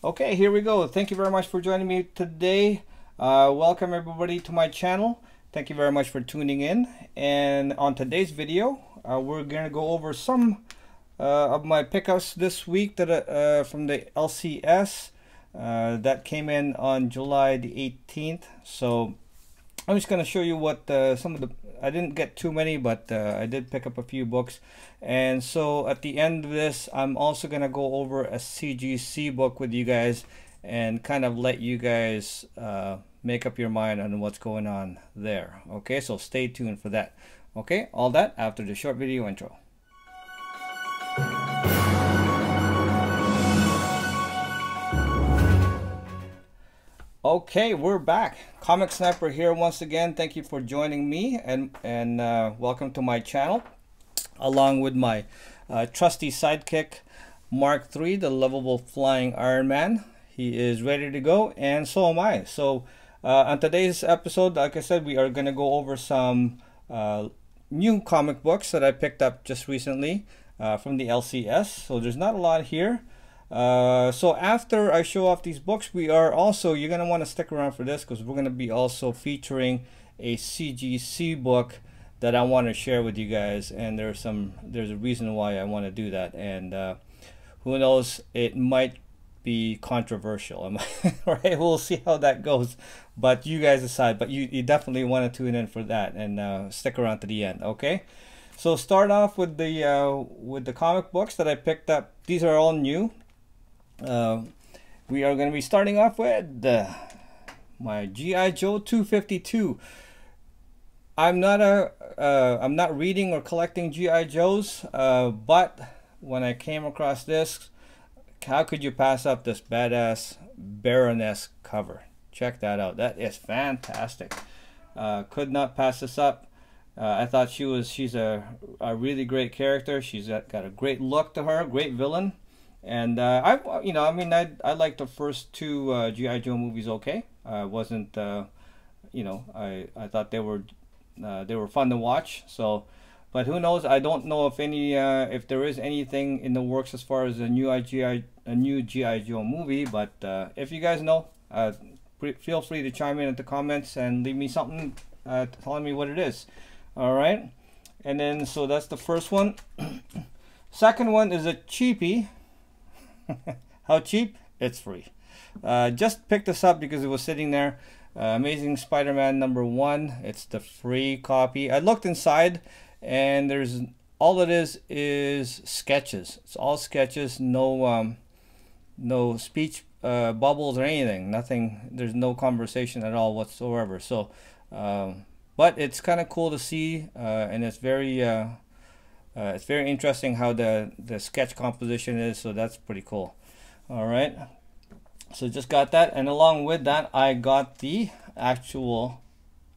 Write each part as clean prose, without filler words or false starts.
Okay, here we go. Thank you very much for joining me today. Welcome everybody to my channel. Thank you very much for tuning in. And on today's video, we're going to go over some of my pickups this week that from the LCS that came in on July the 18th. So I'm just going to show you what some of the, I didn't get too many, but I did pick up a few books. And so at the end of this, I'm also going to go over a CGC book with you guys and kind of let you guys make up your mind on what's going on there. Okay, so stay tuned for that. Okay, all that after the short video intro. Okay, we're back. Comic Sniper here once again. Thank you for joining me and welcome to my channel, along with my trusty sidekick Mark III, the lovable flying Iron Man. He is ready to go, and so am I. So on today's episode, like I said, we are going to go over some new comic books that I picked up just recently from the LCS. So there's not a lot here. So after I show off these books, we are also, you're going to want to stick around for this, because we're going to be also featuring a CGC book that I want to share with you guys, and there's a reason why I want to do that, and who knows, it might be controversial. Right, we'll see how that goes, but you guys decide. But you definitely want to tune in for that and stick around to the end. Okay, so start off with the comic books that I picked up. These are all new. We are going to be starting off with my G.I. Joe 252. I'm not reading or collecting G.I. Joes, but when I came across this, how could you pass up this badass Baroness cover? Check that out. That is fantastic. Could not pass this up. I thought she's a really great character. She's got a great look to her, great villain. And I liked the first two G.I. Joe movies. Okay, wasn't I thought they were fun to watch. So, but who knows? I don't know if there is anything in the works as far as a new G.I. Joe movie. But if you guys know, feel free to chime in the comments and leave me something telling me what it is. All right, and then so that's the first one. Second one is a cheapie. How cheap? It's free. Just picked this up because it was sitting there. Amazing Spider-Man #1. It's the free copy. I looked inside, and there's all it is sketches. It's all sketches. No speech bubbles or anything. Nothing. There's no conversation at all whatsoever. So, but it's kind of cool to see, and it's very interesting how the sketch composition is, so that's pretty cool. All right, so just got that, and along with that, I got the actual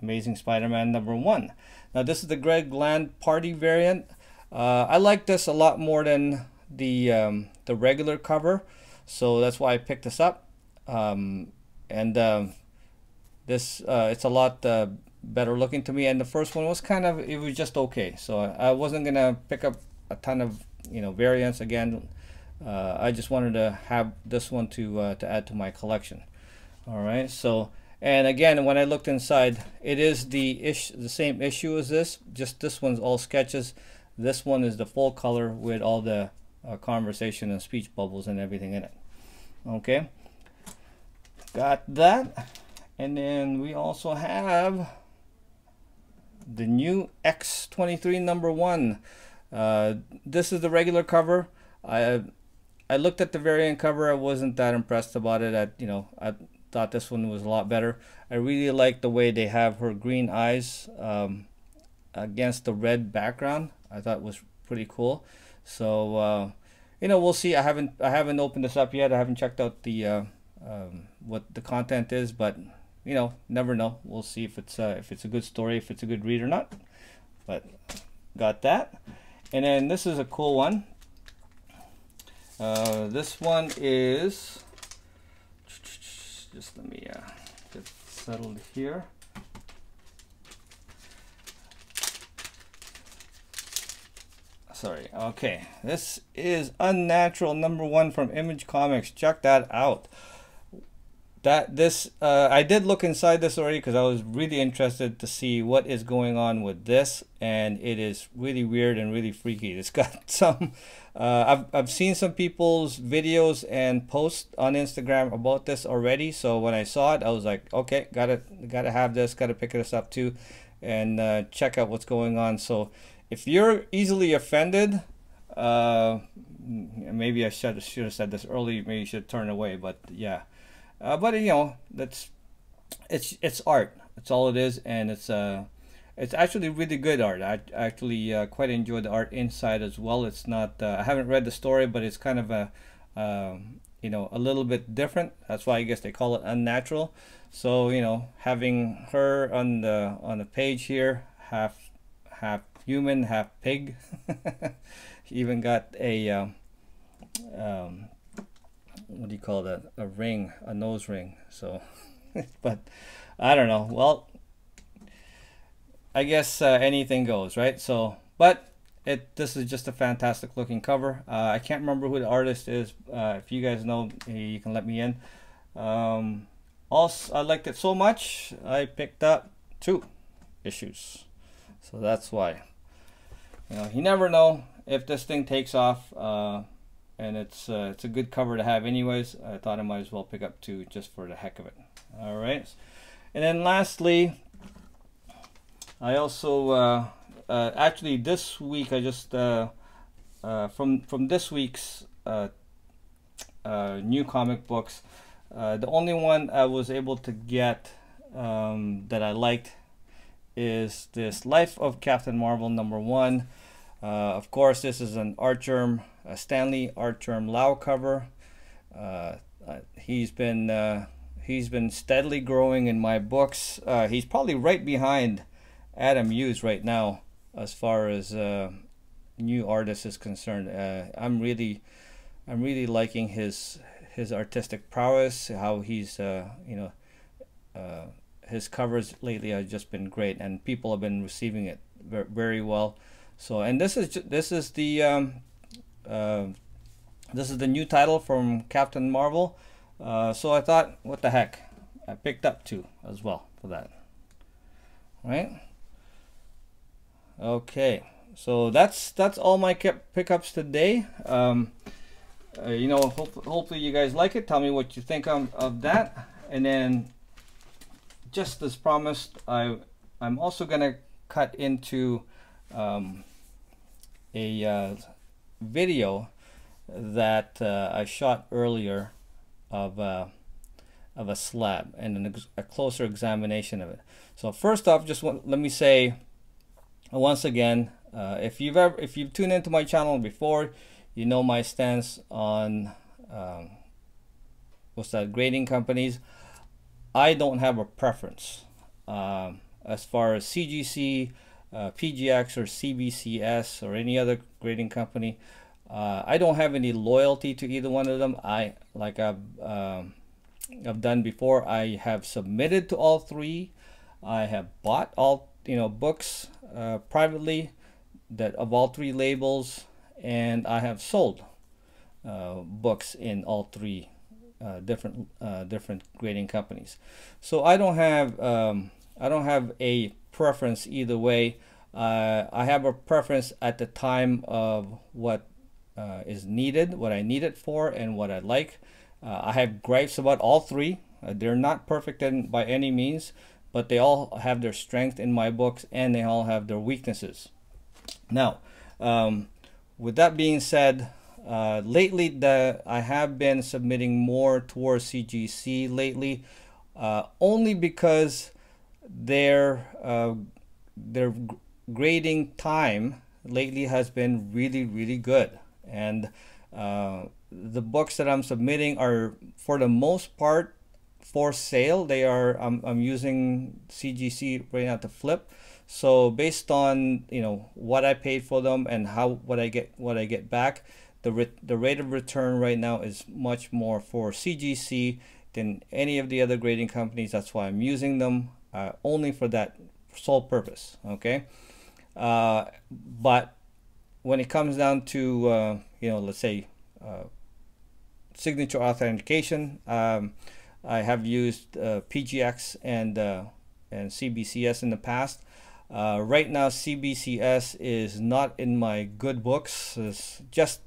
Amazing Spider-Man #1. Now this is the Greg Land Party variant. I like this a lot more than the regular cover, so that's why I picked this up. This it's a lot better looking to me, and the first one was it was just okay, so I wasn't gonna pick up a ton of variants again. I just wanted to have this one to add to my collection. All right, so, and again, when I looked inside, it is the same issue as this, just this one's all sketches. This one is the full color with all the conversation and speech bubbles and everything in it. Okay, got that. And then we also have the new X-23 #1. This is the regular cover. I looked at the variant cover. I wasn't that impressed about it. I thought this one was a lot better. I really like the way they have her green eyes against the red background. I thought it was pretty cool. So we'll see. I haven't opened this up yet. I haven't checked out the what the content is, but never know. We'll see if it's a good story, if it's a good read or not. But got that. And then this is a cool one. This one is, just let me get settled here. sorry. Okay, this is Unnatural #1 from Image Comics. Check that out. I did look inside this already because I was really interested to see what is going on with this, and it is really weird and really freaky. It's got some I've seen some people's videos and posts on Instagram about this already, so when I saw it I was like, okay, gotta have this, gotta pick this up too, and check out what's going on. So if you're easily offended, maybe I should have said this earlier, maybe you should turn away, but yeah. But you know, it's art. That's all it is, and it's actually really good art. I actually quite enjoy the art inside as well. It's not I haven't read the story, but it's kind of a you know, a little bit different. That's why I guess they call it Unnatural. So you know, having her on the page here, half human, half pig. She even got a what do you call that, a ring, a nose ring. So but I don't know, well, I guess anything goes, right? So but this is just a fantastic looking cover. I can't remember who the artist is. If you guys know, you can let me in. Also, I liked it so much I picked up 2 issues, so that's why. You know, you never know if this thing takes off, and it's a good cover to have anyways. I thought I might as well pick up 2 just for the heck of it. All right, and then lastly, I also actually this week I just from this week's new comic books, the only one I was able to get that I liked is this Life of Captain Marvel #1. Of course, this is an Artgerm, a Stanley Artgerm Lau cover. He's been steadily growing in my books. He's probably right behind Adam Hughes right now as far as new artists is concerned. I'm really liking his artistic prowess. How he's you know, his covers lately have just been great, and people have been receiving it very well. So, and this is the new title from Captain Marvel. So I thought, what the heck, I picked up 2 as well for that. Right? Okay, so that's all my pickups today. You know, hopefully you guys like it. Tell me what you think of that, and then just as promised, I'm also gonna cut into a video that I shot earlier of a slab and a closer examination of it. So first off, let me say once again, if you've tuned into my channel before, you know my stance on grading companies. I don't have a preference as far as CGC, PGX, or CBCS, or any other grading company. I don't have any loyalty to either one of them. Like I've done before, I have submitted to all 3. I have bought all books privately that of all 3 labels, and I have sold books in all 3 different grading companies. So I don't have a preference either way. I have a preference at the time of what is needed, what I need it for, and what I like. I have gripes about all 3. They're not perfect by any means, but they all have their strength in my books, and they all have their weaknesses. Now, with that being said, lately I have been submitting more towards CGC lately, only because their grading time lately has been really good, and the books that I'm submitting are for the most part for sale. They are I'm using CGC right now to flip. So based on what I paid for them and what I get back, the rate of return right now is much more for CGC than any of the other grading companies. That's why I'm using them only for that sole purpose. Okay, but when it comes down to you know, let's say signature authentication, I have used PGX and CBCS in the past. Right now, CBCS is not in my good books. It's just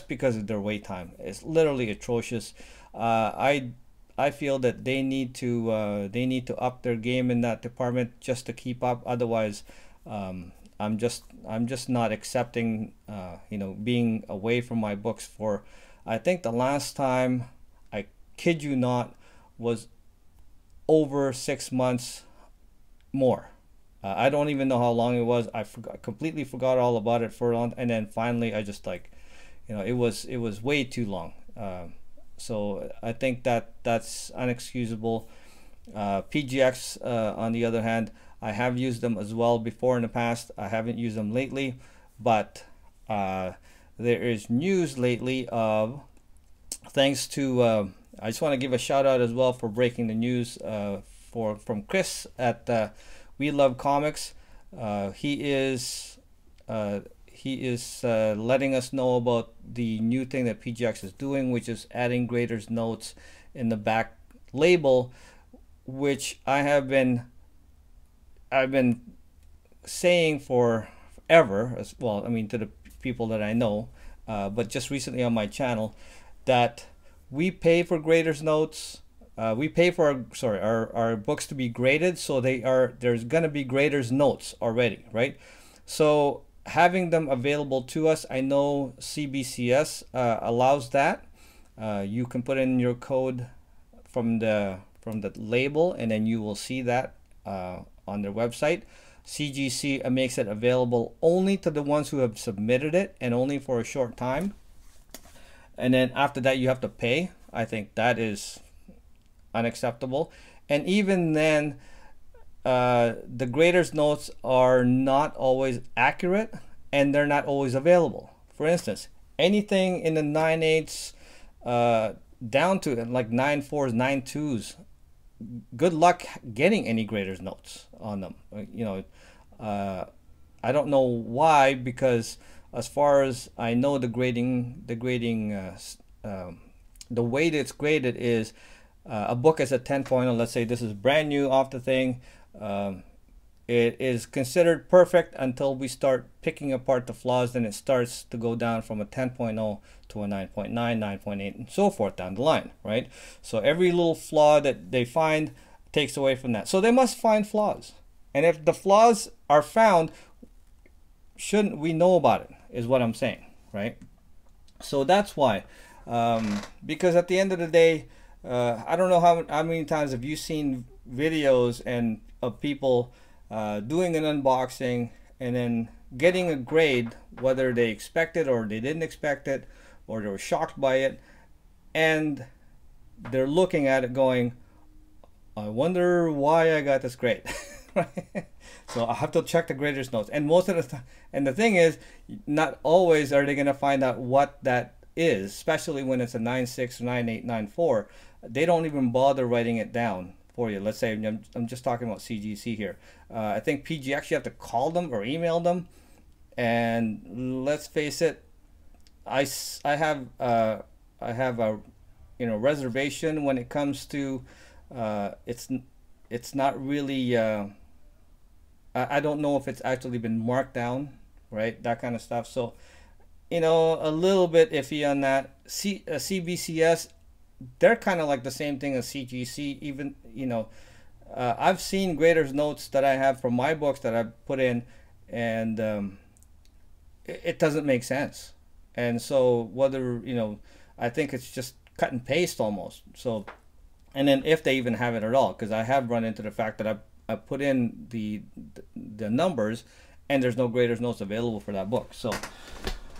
because of their wait time. It's literally atrocious. I feel that they need to up their game in that department just to keep up. Otherwise, I'm just not accepting you know, being away from my books for, I think the last time, I kid you not, was over 6 months more. I don't even know how long it was. I completely forgot all about it for a long, and then finally I just, like, you know, it was way too long. So I think that's unexcusable. PGX on the other hand, I have used them as well before in the past. I haven't used them lately, but there is news lately of, thanks to I just want to give a shout out as well for breaking the news from Chris at We Love Comics. He is letting us know about the new thing that PGX is doing, which is adding graders notes in the back label, which I've been saying for forever, as well, I mean, to the people that I know, but just recently on my channel, that we pay for graders notes. We pay for our books to be graded, so there's gonna be graders notes already, right? So having them available to us, I know CBCS allows that. You can put in your code from the label, and then you will see that on their website. CGC makes it available only to the ones who have submitted it, and only for a short time. And then after that, you have to pay. I think that is unacceptable. And even then, the graders notes are not always accurate, and they're not always available. For instance, anything in the 9/8 down to like 9/4s, 9/2s, good luck getting any graders notes on them. You know, I don't know why, because as far as I know, the way that it's graded is a book is a 10.0. Let's say this is brand new off the thing. It is considered perfect until we start picking apart the flaws. Then it starts to go down from a 10.0 to a 9.9, 9.8, and so forth down the line, right? So every little flaw that they find takes away from that. So they must find flaws. And if the flaws are found, shouldn't we know about it, is what I'm saying, right? So that's why. Because at the end of the day, I don't know how many times have you seen videos and of people doing an unboxing and then getting a grade, whether they expect it or they didn't expect it, or they were shocked by it, and they're looking at it going, I wonder why I got this grade. Right? So I have to check the graders notes, and most of the time, and the thing is, not always are they going to find out what that is, especially when it's a 9.6, 9.8, 9.4. They don't even bother writing it down for you. Let's say I'm just talking about CGC here. I think PGX, you have to call them or email them, and let's face it, I have a reservation when it comes to it's not really I don't know if it's actually been marked down, right? That kind of stuff. So, a little bit iffy on that. CBCS, they're kind of like the same thing as CGC. Even, I've seen graders notes that I have from my books that I've put in, and it doesn't make sense. And so whether, I think it's just cut and paste almost. So, and then if they even have it at all, because I have run into the fact that I put in the numbers and there's no graders notes available for that book. So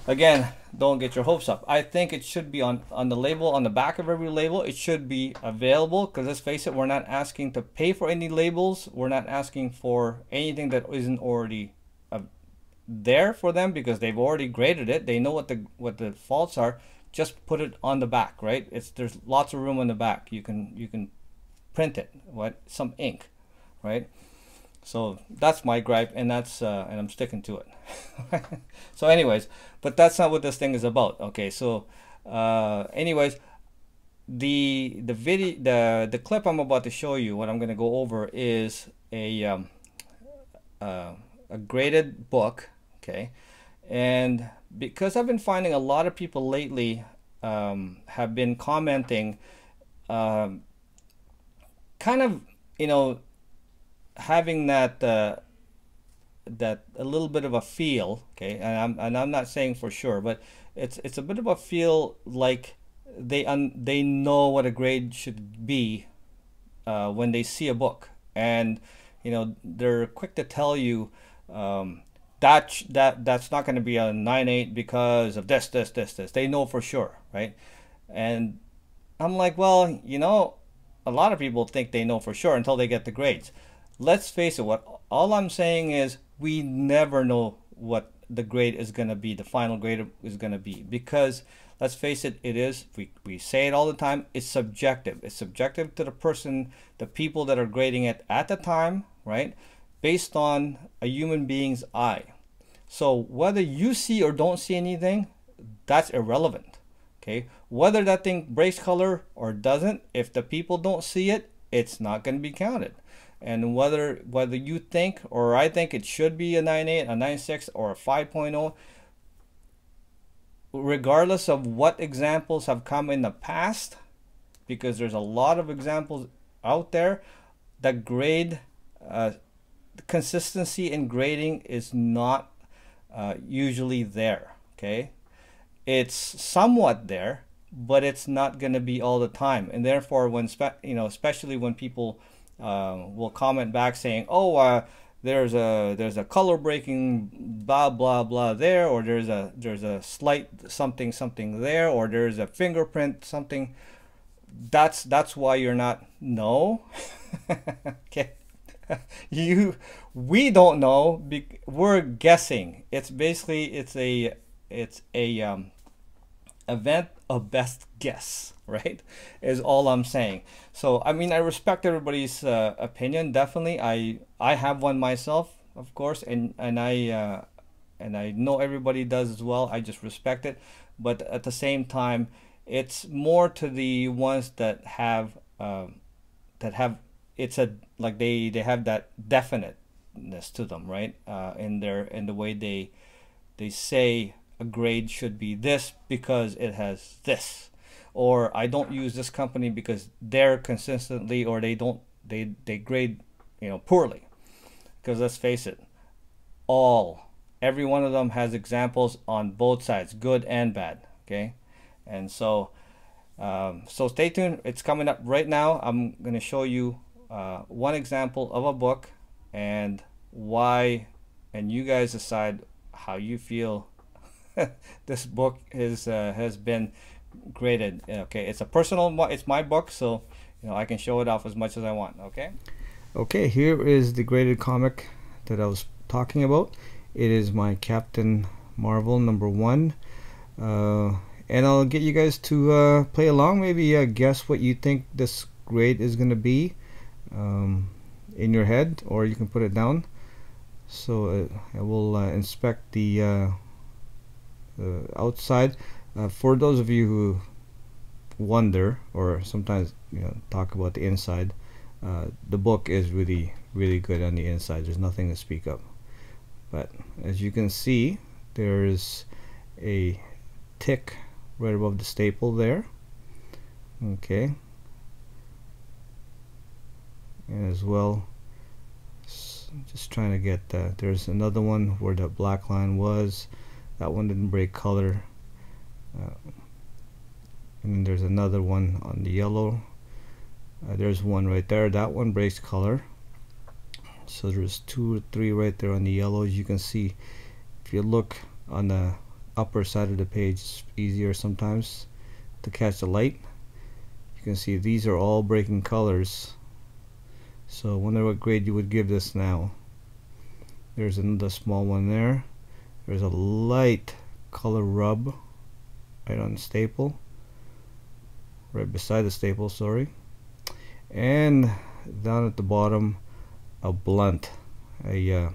again, don't get your hopes up. I think it should be on the label, on the back of every label. It should be available, because let's face it, we're not asking to pay for any labels. We're not asking for anything that isn't already there for them, because they've already graded it. They know what the faults are. Just put it on the back, right? There's lots of room on the back. You can print it, some ink, right? So that's my gripe, and that's and I'm sticking to it. So anyways, but that's not what this thing is about. Okay, so anyways, the clip I'm about to show you, what I'm going to go over is a graded book. Okay, and because I've been finding a lot of people lately have been commenting, kind of, you know, having that that a little bit of a feel, okay, and I'm not saying for sure, but it's a bit of a feel like they know what a grade should be when they see a book, and you know, they're quick to tell you that's not going to be a 9.8 because of this. They know for sure, right? And I'm like, well, you know, a lot of people think they know for sure until they get the grades. Let's face it, what all I'm saying is we never know what the grade is going to be, the final grade is going to be, because let's face it, it is, we say it all the time, it's subjective. It's subjective to the person, the people that are grading it at the time, right? Based on a human being's eye. So whether you see or don't see anything, that's irrelevant. Okay, whether that thing breaks color or doesn't, if the people don't see it, it's not going to be counted. And whether you think or I think it should be a 9.8, a 9.6, or a 5.0, regardless of what examples have come in the past, because there's a lot of examples out there, the grade consistency in grading is not usually there. Okay, it's somewhat there, but it's not going to be all the time. And therefore, when you know, especially when people will comment back saying, oh, there's a color breaking blah blah blah there, or there's a slight something there, or there's a fingerprint something, that's why you're not, no. Okay. We don't know, we're guessing. It's basically, it's a event of best guess, right, is all I'm saying. So I mean, I respect everybody's opinion, definitely. I have one myself, of course, and I know everybody does as well. I just respect it, but at the same time, it's more to the ones that have it's a, like they have that definiteness to them, right? In the way they say a grade should be this because it has this, or I don't use this company because they're consistently, or they grade, you know, poorly. Because let's face it, every one of them has examples on both sides, good and bad. Okay, and so so stay tuned. It's coming up right now. I'm going to show you one example of a book and why, and you guys decide how you feel this book has been graded. Okay, it's a personal, it's my book, so you know, I can show it off as much as I want. Okay, here is the graded comic that I was talking about. It is my Captain Marvel #1, and I'll get you guys to play along, maybe guess what you think this grade is going to be in your head, or you can put it down. So I will inspect the outside. For those of you who wonder, or sometimes, you know, talk about the inside, the book is really good on the inside. There's nothing to speak of, but as you can see, there's a tick right above the staple there. Okay, and as well, just trying to get that, there's another one where the black line was, that one didn't break color, and then there's another one on the yellow. There's one right there, that one breaks color. So there's 2 or 3 right there on the yellow. As you can see, if you look on the upper side of the page, it's easier sometimes to catch the light. You can see these are all breaking colors. So I wonder what grade you would give this now. There's another small one there. There's a light color rub right on the staple, right beside the staple, sorry. And down at the bottom, a blunt a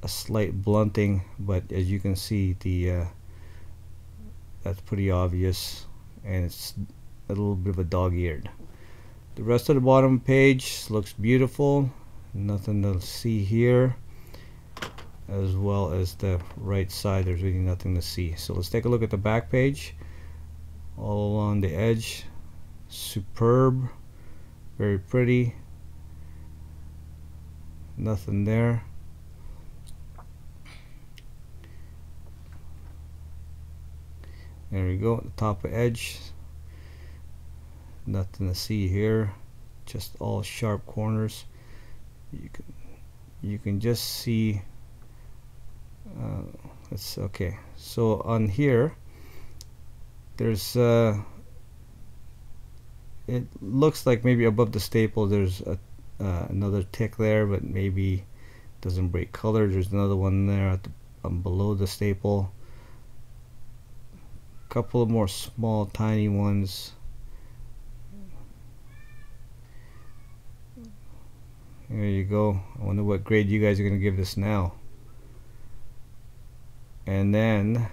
slight blunting, but as you can see, the that's pretty obvious, and it's a little bit of a dog-eared. The rest of the bottom page looks beautiful, nothing to see here, as well as the right side, there's really nothing to see. So let's take a look at the back page. All along the edge, superb, very pretty, nothing there. There we go, the top edge, nothing to see here, just all sharp corners. You can just see it's okay. So on here there's it looks like maybe above the staple there's another tick there, but maybe doesn't break color. There's another one there at the, below the staple. Couple of more small tiny ones. There you go. I wonder what grade you guys are going to give this now. And then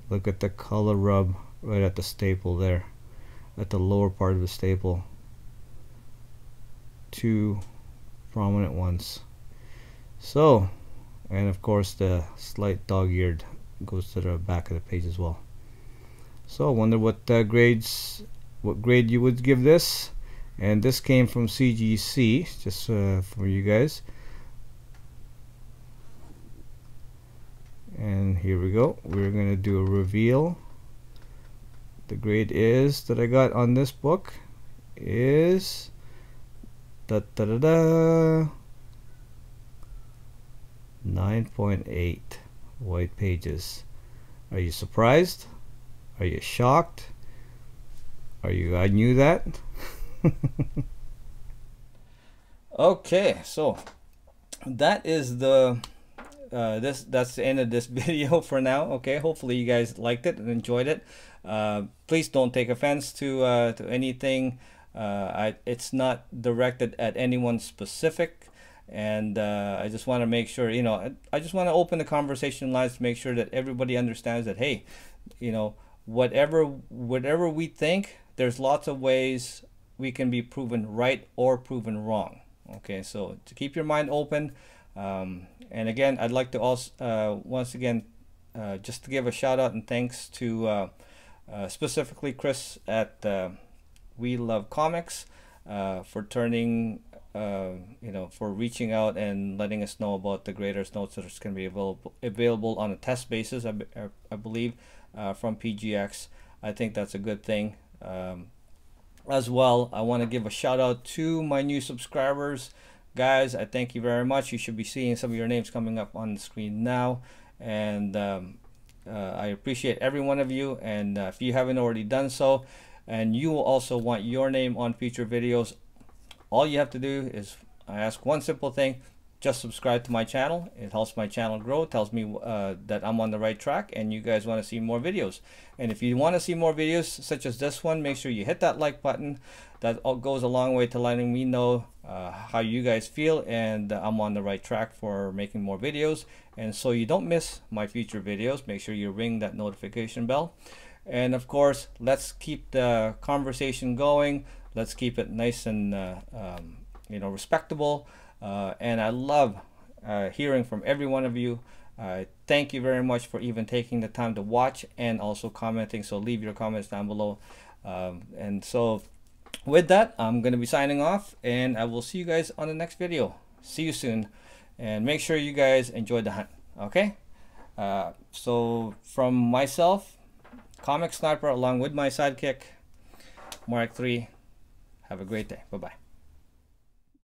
look at the color rub right at the staple there, at the lower part of the staple. Two prominent ones. So, and of course the slight dog-eared goes to the back of the page as well. So I wonder what grade you would give this. And this came from CGC, just for you guys. And here we go. We're going to do a reveal. The grade is that I got on this book is 9.8 white pages. Are you surprised? Are you shocked? Are you, I knew that? Okay, so that is the that's the end of this video for now. Okay, hopefully you guys liked it and enjoyed it. Please don't take offense to anything. It's not directed at anyone specific, and I just want to make sure, you know, I just want to open the conversation lines to make sure that everybody understands that, hey, you know, whatever we think, there's lots of ways we can be proven right or proven wrong. Okay, so to keep your mind open. And again, I'd like to also once again just to give a shout out and thanks to specifically Chris at We Love Comics for turning you know, for reaching out and letting us know about the graders notes that are going to be available on a test basis, I believe, from PGX. I think that's a good thing. As well, I want to give a shout out to my new subscribers. Guys, I thank you very much. You should be seeing some of your names coming up on the screen now, and I appreciate every one of you. And if you haven't already done so, and you will also want your name on future videos, all you have to do is I ask one simple thing: just subscribe to my channel. It helps my channel grow, tells me that I'm on the right track and you guys want to see more videos. And if you want to see more videos such as this one, make sure you hit that like button. That goes a long way to letting me know how you guys feel, and I'm on the right track for making more videos. And so you don't miss my future videos, make sure you ring that notification bell. And of course, let's keep the conversation going. Let's keep it nice and you know, respectable. And I love hearing from every one of you. Thank you very much for even taking the time to watch and also commenting. So leave your comments down below. And so with that, I'm going to be signing off, and I will see you guys on the next video. See you soon, and make sure you guys enjoy the hunt. Okay? So from myself, Comic Sniper, along with my sidekick, Mark 3, have a great day. Bye-bye.